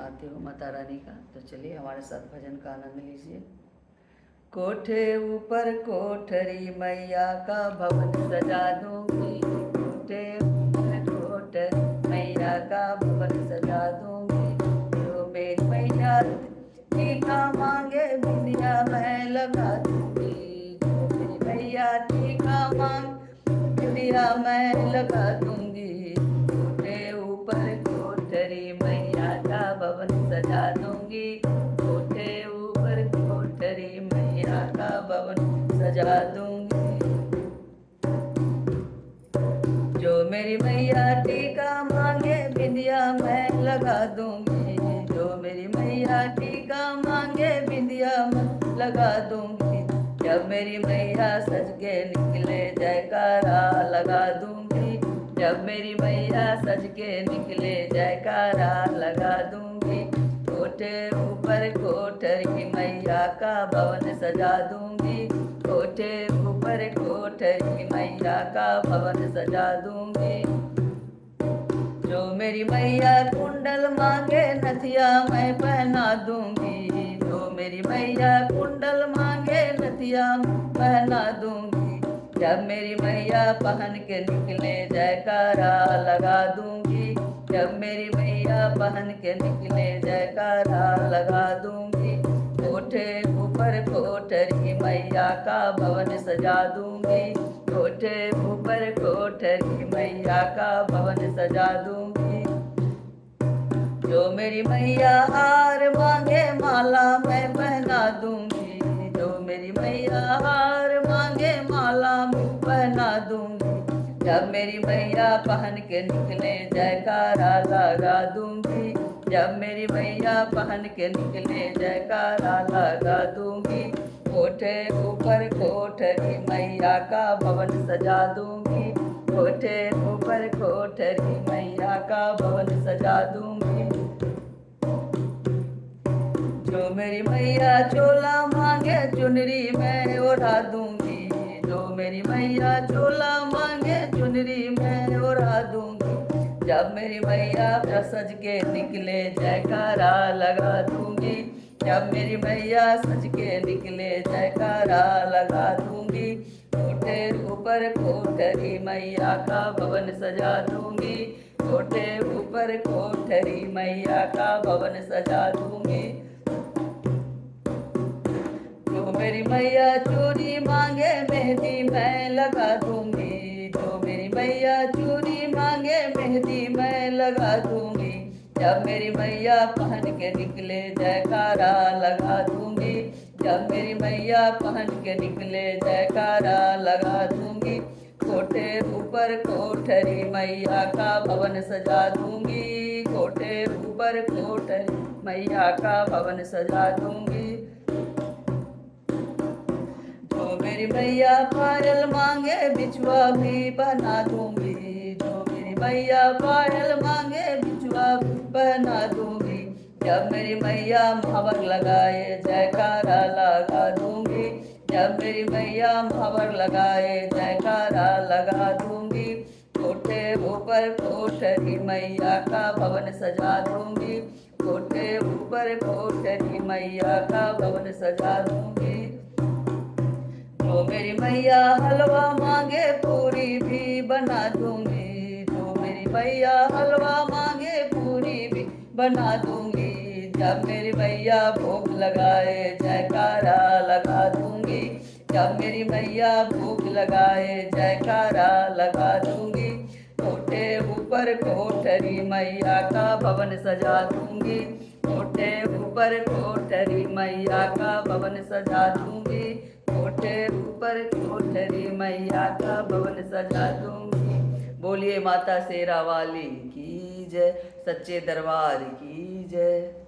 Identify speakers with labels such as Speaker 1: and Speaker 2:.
Speaker 1: सुनाती हूँ माता रानी का। तो चलिए हमारे साथ भजन का आनंद लीजिए। कोठे ऊपर कोठरी मैया का भवन सजा दूंगी, कोठे ऊपर कोठरी मैया का भवन सजा दूंगी। जो मेरी मैया टीका मांगे बिंदिया मैं लगा दूंगी, जो मेरी मैया टीका मांग बिंदिया मैं लगा दूंगी। कोठे ऊपर कोठरी मैया का भवन सजा दूंगी, कोठे ऊपर कोठरी मैया का भवन सजा दूंगी। जो मेरी मैया टीका मांगे बिंदिया मैं लगा दूंगी, जो मेरी मैया टीका मांगे बिंदिया मैं लगा दूंगी। जब मेरी मैया सज के निकले जयकारा लगा दूंगी, जब मेरी मैया सज के निकले जयकारा लगा दूंगी। कोठे ऊपर कोठरी मैया का भवन सजा दूंगी, कोठे ऊपर कोठरी मैया का भवन सजा दूंगी। जो मेरी मैया कुंडल मांगे नथिया मैं पहना दूंगी, जो मेरी मैया कुंडल मांगे नथिया पहना दूंगी। जब मेरी मैया पहन के निकले जयकारा लगा दूंगी, जब मेरी मैया पहन के निकले जयकारा लगा दूंगी। कोठे ऊपर कोठरी मैया का भवन सजा दूंगी, कोठे ऊपर कोठरी मैया का भवन सजा दूंगी। जो मेरी मैया हार मांगे माला मैं पहना दूंगी, जो मेरी मैया हार मांगे माला मैं पहना दूंगी। जब मेरी मैया पहन के निकले जयकारा लगा दूंगी, जब मेरी मैया पहन के निकले जयकारा लगा दूंगी। कोठे ऊपर कोठरी मैया का भवन सजा दूंगी, कोठे ऊपर कोठरी मैया का भवन सजा दूंगी। जो मेरी मैया चोला मांगे चुनरी मैं ओढ़ा दूंगी, जो मेरी मैया चोला मांगे चुनरी मैं ओढ़ा दूंगी। जब मेरी मैया सज के निकले जयकारा लगा दूंगी, जब मेरी मैया सज के निकले जयकारा लगा दूंगी। कोठे ऊपर कोठरी मैया का भवन सजा दूंगी, कोठे ऊपर कोठरी मैया का भवन सजा दूंगी। जो मेरी मैया चूड़ी मांगे मेहंदी मैं लगा दूंगी, जो मेरी मैया चूड़ी मांगे मेहंदी मैं लगा दूंगी। जब मेरी मैया पहन के निकले जयकारा लगा दूंगी, जब मेरी मैया पहन के निकले जयकारा लगा दूंगी। कोठे ऊपर कोठरी मैया का भवन सजा दूंगी, कोठे ऊपर कोठरी मैया का भवन सजा दूंगी। जो मेरी मैया पायल मांगे बिछुआ भी बना दूंगी, जो मेरी मैया पायल मांगे बिछुआ भी बना दूंगी। जब मेरी मैया महावर लगाए जयकारा लगा दूंगी, जब मेरी मैया महावर लगाए जयकारा लगा दूंगी। कोठे ऊपर कोठरी मैया का भवन सजा दूंगी, कोठे ऊपर कोठरी मैया का भवन सजा दूंगी। जो मेरी मैया हलवा मांगे पूरी भी बना दूंगी, जो मेरी मैया हलवा मांगे पूरी भी बना दूंगी। जब मेरी मैया भोग लगाए जयकारा लगा दूंगी, जब मेरी मैया भोग लगाए जयकारा लगा दूंगी। कोठे ऊपर कोठरी मैया का भवन सजा दूंगी, कोठे ऊपर कोठरी मैया का भवन सजा दूंगी, कोठे ऊपर कोठरी मैया का भवन सजा दूंगी। बोलिए माता शेरा वाली की जय, सच्चे दरबार की जय।